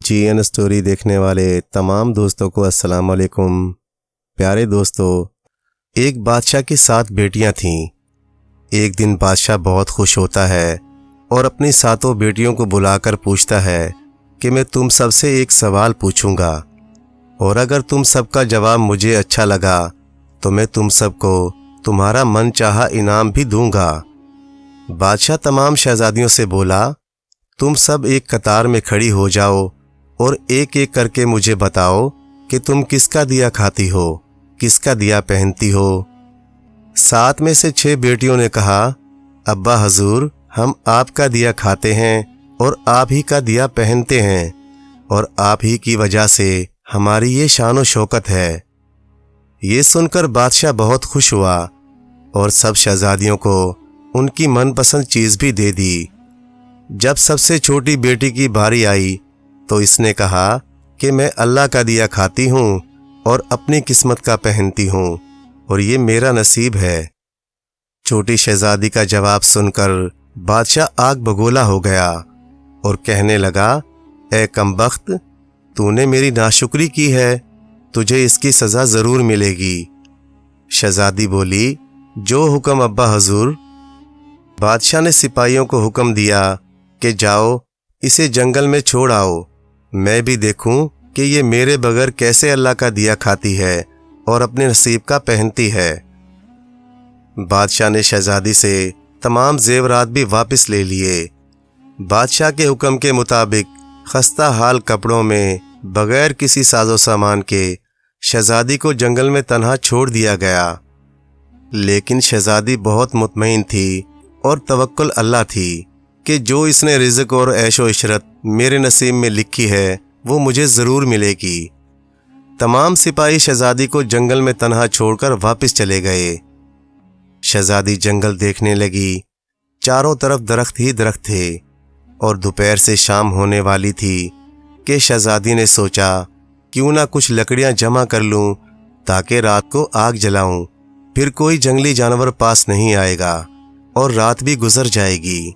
GN story देखने वाले तमाम दोस्तों को अस्सलाम वालेकुम। प्यारे दोस्तों, एक बादशाह की 7 बेटियां थीं। एक दिन बादशाह बहुत खुश होता है और अपनी 7 बेटियों को बुलाकर पूछता है कि मैं तुम सबसे एक सवाल पूछूंगा और अगर तुम सबका जवाब मुझे अच्छा लगा तो मैं तुम सबको तुम्हारा मनचाहा इनाम भी दूंगा। बादशाह तमाम शहजादियों से बोला, तुम सब एक कतार में खड़ी हो जाओ और एक एक करके मुझे बताओ कि तुम किसका दिया खाती हो, किसका दिया पहनती हो। 7 में से 6 बेटियों ने कहा, अब्बा हजूर, हम आपका दिया खाते हैं और आप ही का दिया पहनते हैं और आप ही की वजह से हमारी ये शान व शौकत है। ये सुनकर बादशाह बहुत खुश हुआ और सब शहजादियों को उनकी मनपसंद चीज़ भी दे दी। जब सबसे छोटी बेटी की बारी आई तो इसने कहा कि मैं अल्लाह का दिया खाती हूँ और अपनी किस्मत का पहनती हूँ और ये मेरा नसीब है। छोटी शहजादी का जवाब सुनकर बादशाह आग बगोला हो गया और कहने लगा, ए कमबख्त, तूने मेरी नाशुक्री की है, तुझे इसकी सज़ा ज़रूर मिलेगी। शहजादी बोली, जो हुक्म अब्बा हजूर। बादशाह ने सिपाहियों को हुक्म दिया कि जाओ इसे जंगल में छोड़ आओ, मैं भी देखूं कि ये मेरे बगैर कैसे अल्लाह का दिया खाती है और अपने नसीब का पहनती है। बादशाह ने शहजादी से तमाम जेवरात भी वापस ले लिए। बादशाह के हुक्म के मुताबिक खस्ता हाल कपड़ों में बगैर किसी साजो सामान के शहजादी को जंगल में तन्हा छोड़ दिया गया। लेकिन शहजादी बहुत मुतमईन थी और तवक्कुल अल्लाह थी कि जो इसने रिज़्क और ऐशो इशरत मेरे नसीब में लिखी है वो मुझे ज़रूर मिलेगी। तमाम सिपाही शहजादी को जंगल में तन्हा छोड़कर वापस चले गए। शहजादी जंगल देखने लगी। चारों तरफ दरख्त ही दरख्त थे और दोपहर से शाम होने वाली थी कि शहजादी ने सोचा, क्यों ना कुछ लकड़ियां जमा कर लूं ताकि रात को आग जलाऊं, फिर कोई जंगली जानवर पास नहीं आएगा और रात भी गुजर जाएगी।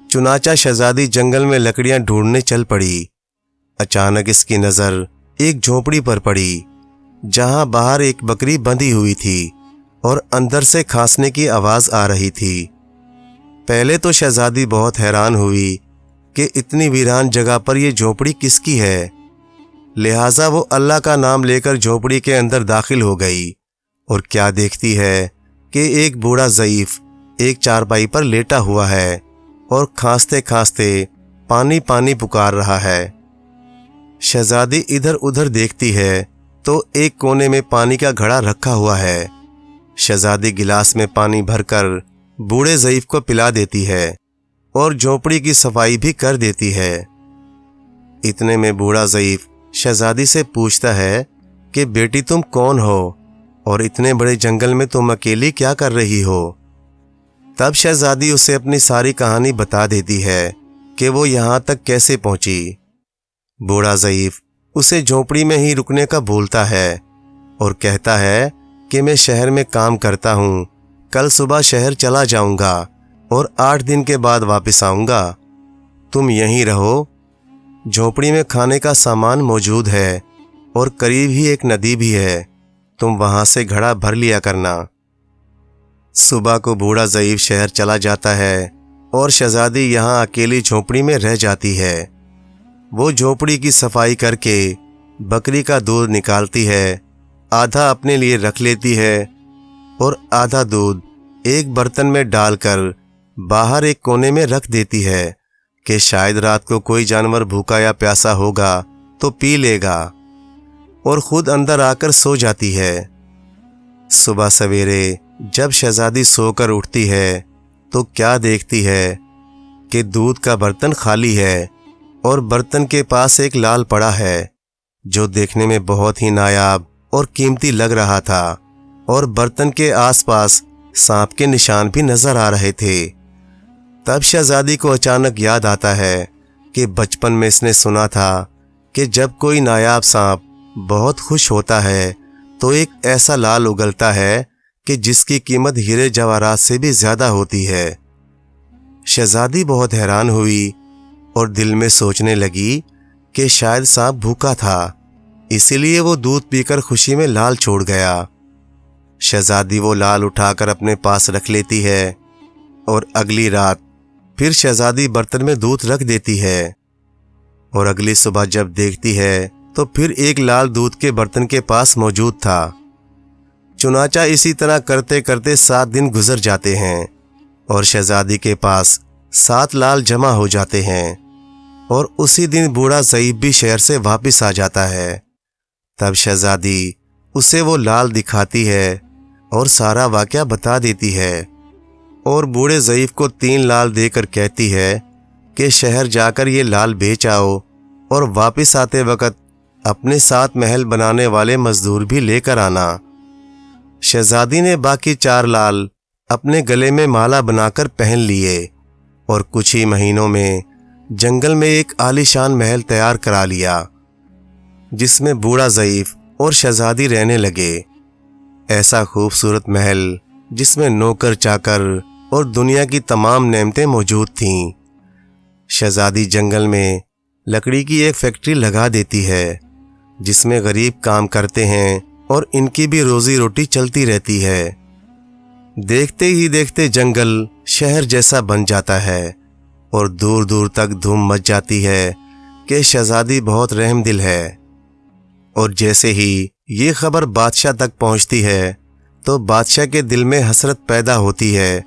चुनाचा शहजादी जंगल में लकड़ियां ढूंढने चल पड़ी। अचानक इसकी नज़र एक झोपड़ी पर पड़ी जहां बाहर एक बकरी बंधी हुई थी और अंदर से खांसने की आवाज़ आ रही थी। पहले तो शहजादी बहुत हैरान हुई कि इतनी वीरान जगह पर यह झोपड़ी किसकी है। लिहाजा वो अल्लाह का नाम लेकर झोपड़ी के अंदर दाखिल हो गई और क्या देखती है कि एक बूढ़ा ज़ईफ एक चारपाई पर लेटा हुआ है और खांसते खांसते पानी पानी पुकार रहा है। शहजादी इधर उधर देखती है तो एक कोने में पानी का घड़ा रखा हुआ है। शहजादी गिलास में पानी भरकर बूढ़े ज़ईफ को पिला देती है और झोपड़ी की सफाई भी कर देती है। इतने में बूढ़ा ज़ईफ शहजादी से पूछता है कि बेटी, तुम कौन हो और इतने बड़े जंगल में तुम अकेली क्या कर रही हो। तब शहजादी उसे अपनी सारी कहानी बता देती है कि वो यहाँ तक कैसे पहुंची। बूढ़ा ज़ईफ उसे झोपड़ी में ही रुकने का बोलता है और कहता है कि मैं शहर में काम करता हूँ, कल सुबह शहर चला जाऊँगा और 8 दिन के बाद वापस आऊँगा। तुम यहीं रहो, झोपड़ी में खाने का सामान मौजूद है और करीब ही एक नदी भी है, तुम वहाँ से घड़ा भर लिया करना। सुबह को बूढ़ा ज़ईफ शहर चला जाता है और शहजादी यहाँ अकेली झोपड़ी में रह जाती है। वो झोपड़ी की सफाई करके बकरी का दूध निकालती है, आधा अपने लिए रख लेती है और आधा दूध एक बर्तन में डालकर बाहर एक कोने में रख देती है कि शायद रात को कोई जानवर भूखा या प्यासा होगा तो पी लेगा, और खुद अंदर आकर सो जाती है। सुबह सवेरे जब शहजादी सोकर उठती है तो क्या देखती है कि दूध का बर्तन खाली है और बर्तन के पास एक लाल पड़ा है जो देखने में बहुत ही नायाब और कीमती लग रहा था, और बर्तन के आसपास सांप के निशान भी नजर आ रहे थे। तब शहजादी को अचानक याद आता है कि बचपन में इसने सुना था कि जब कोई नायाब सांप बहुत खुश होता है तो एक ऐसा लाल उगलता है कि जिसकी कीमत हीरे जवाहरात से भी ज़्यादा होती है। शहजादी बहुत हैरान हुई और दिल में सोचने लगी کہ شاید सांप भूखा था, इसीलिए वो दूध पीकर खुशी में लाल छोड़ गया। शहजादी वो लाल उठाकर अपने पास रख लेती है और अगली रात फिर शहजादी बर्तन में दूध रख देती है और अगली सुबह जब देखती है तो फिर एक लाल दूध के बर्तन के पास मौजूद था। चुनाचा इसी तरह करते करते 7 दिन गुजर जाते हैं और शहजादी के पास 7 लाल जमा हो जाते हैं और उसी दिन बूढ़ा ज़ईफ भी शहर से वापस आ जाता है। तब शहजादी उसे वो लाल दिखाती है और सारा वाक़या बता देती है और बूढ़े ज़ईफ को 3 लाल देकर कहती है कि शहर जाकर ये लाल बेच आओ और वापस आते वक़्त अपने साथ महल बनाने वाले मज़दूर भी लेकर आना। शहजादी ने बाकी 4 लाल अपने गले में माला बनाकर पहन लिए और कुछ ही महीनों में जंगल में एक आलीशान महल तैयार करा लिया जिसमें बूढ़ा ज़ईफ और शहजादी रहने लगे। ऐसा खूबसूरत महल जिसमें नौकर चाकर और दुनिया की तमाम नेमतें मौजूद थीं। शहजादी जंगल में लकड़ी की एक फैक्ट्री लगा देती है जिसमें गरीब काम करते हैं और इनकी भी रोजी रोटी चलती रहती है। देखते ही देखते जंगल शहर जैसा बन जाता है और दूर दूर तक धूम मच जाती है कि शहजादी बहुत रहमदिल है। और जैसे ही ये खबर बादशाह तक पहुंचती है तो बादशाह के दिल में हसरत पैदा होती है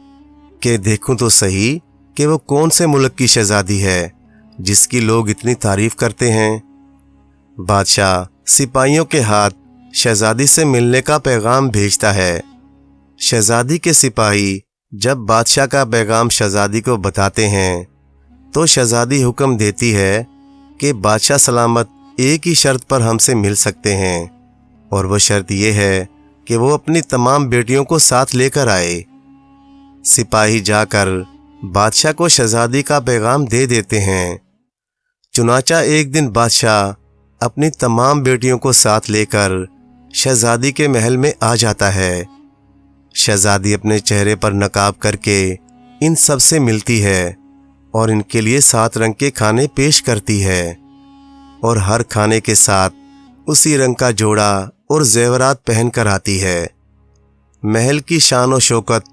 कि देखूं तो सही कि वो कौन से मुल्क की शहजादी है जिसकी लोग इतनी तारीफ करते हैं। बादशाह सिपाहियों के हाथ शहजादी से मिलने का पैगाम भेजता है। शहजादी के सिपाही जब बादशाह का पैगाम शहजादी को बताते हैं तो शहजादी हुक्म देती है कि बादशाह सलामत एक ही शर्त पर हमसे मिल सकते हैं और वो शर्त ये है कि वो अपनी तमाम बेटियों को साथ लेकर आए। सिपाही जाकर बादशाह को शहजादी का पैगाम दे देते हैं। चुनाचा एक दिन बादशाह अपनी तमाम बेटियों को साथ लेकर शहजादी के महल में आ जाता है। शहजादी अपने चेहरे पर नकाब करके इन सब से मिलती है और इनके लिए 7 रंग के खाने पेश करती है और हर खाने के साथ उसी रंग का जोड़ा और जेवरात पहन कर आती है। महल की शान और शौकत,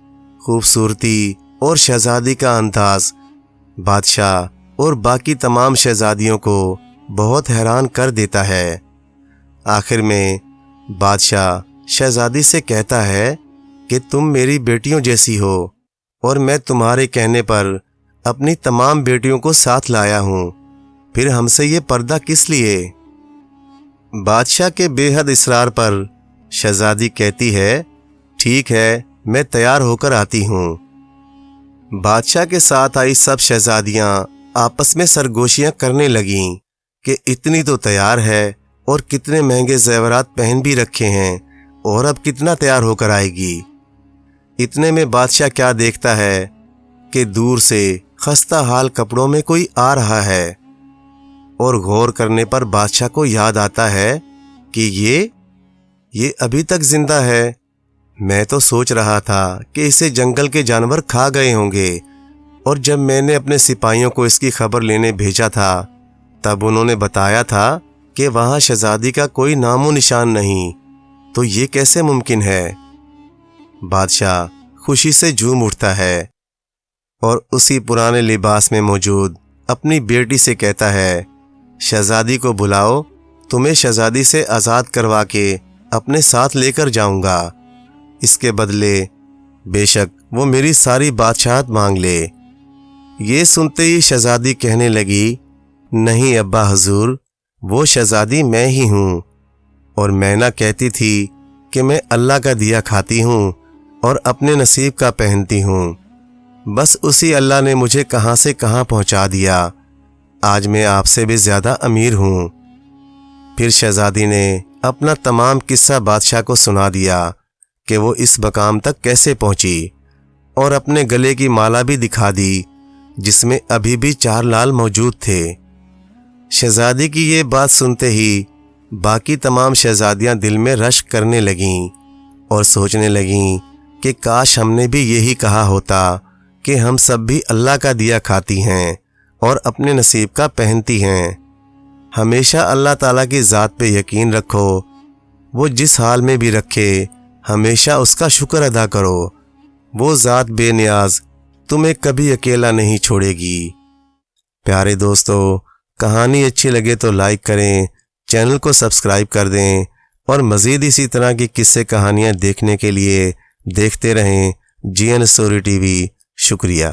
खूबसूरती और शहजादी का अंदाज बादशाह और बाकी तमाम शहजादियों को बहुत हैरान कर देता है। आखिर में बादशाह शहजादी से कहता है कि तुम मेरी बेटियों जैसी हो और मैं तुम्हारे कहने पर अपनी तमाम बेटियों को साथ लाया हूँ, फिर हमसे ये पर्दा किस लिए? बादशाह के बेहद इसरार पर शहजादी कहती है ठीक है, मैं तैयार होकर आती हूँ। बादशाह के साथ आई सब शहजादियाँ आपस में सरगोशियाँ करने लगीं कि इतनी तो तैयार है और कितने महंगे जेवरात पहन भी रखे हैं और अब कितना तैयार होकर आएगी। इतने में बादशाह क्या देखता है कि दूर से खस्ता हाल कपड़ों में कोई आ रहा है और गौर करने पर बादशाह को याद आता है कि ये अभी तक जिंदा है। मैं तो सोच रहा था कि इसे जंगल के जानवर खा गए होंगे और जब मैंने अपने सिपाहियों को इसकी खबर लेने भेजा था तब उन्होंने बताया था कि वहाँ शहजादी का कोई नामो निशान नहीं, तो ये कैसे मुमकिन है? बादशाह खुशी से झूम उठता है और उसी पुराने लिबास में मौजूद अपनी बेटी से कहता है शहजादी को बुलाओ, तुम्हें शहजादी से आज़ाद करवा के अपने साथ लेकर जाऊंगा। इसके बदले बेशक वो मेरी सारी बादशाहत मांग ले। ये सुनते ही शहजादी कहने लगी नहीं अब्बा हजूर, वो शहजादी मैं ही हूँ और मैना कहती थी कि मैं अल्लाह का दिया खाती हूँ और अपने नसीब का पहनती हूँ। बस उसी अल्लाह ने मुझे कहाँ से कहाँ पहुँचा दिया। आज मैं आपसे भी ज़्यादा अमीर हूँ। फिर शहजादी ने अपना तमाम किस्सा बादशाह को सुना दिया कि वो इस मकाम तक कैसे पहुँची और अपने गले की माला भी दिखा दी जिसमें अभी भी 4 लाल मौजूद थे। शहजादी की ये बात सुनते ही बाकी तमाम शहजादियाँ दिल में रश्क करने लगीं और सोचने लगीं कि काश हमने भी यही कहा होता कि हम सब भी अल्लाह का दिया खाती हैं और अपने नसीब का पहनती हैं। ہمیشہ اللہ تعالیٰ کی ذات پہ یقین رکھو، وہ جس حال میں بھی رکھے ہمیشہ اس کا شکر ادا کرو، وہ ذات بے نیاز تمہیں کبھی اکیلا نہیں چھوڑے گی۔ پیارے دوستو، کہانی اچھی لگے تو لائک کریں، چینل کو سبسکرائب کر دیں اور مزید اسی طرح کی قصے کہانیاں دیکھنے کے لیے دیکھتے رہیں جی این اسٹوری ٹی وی۔ شکریہ۔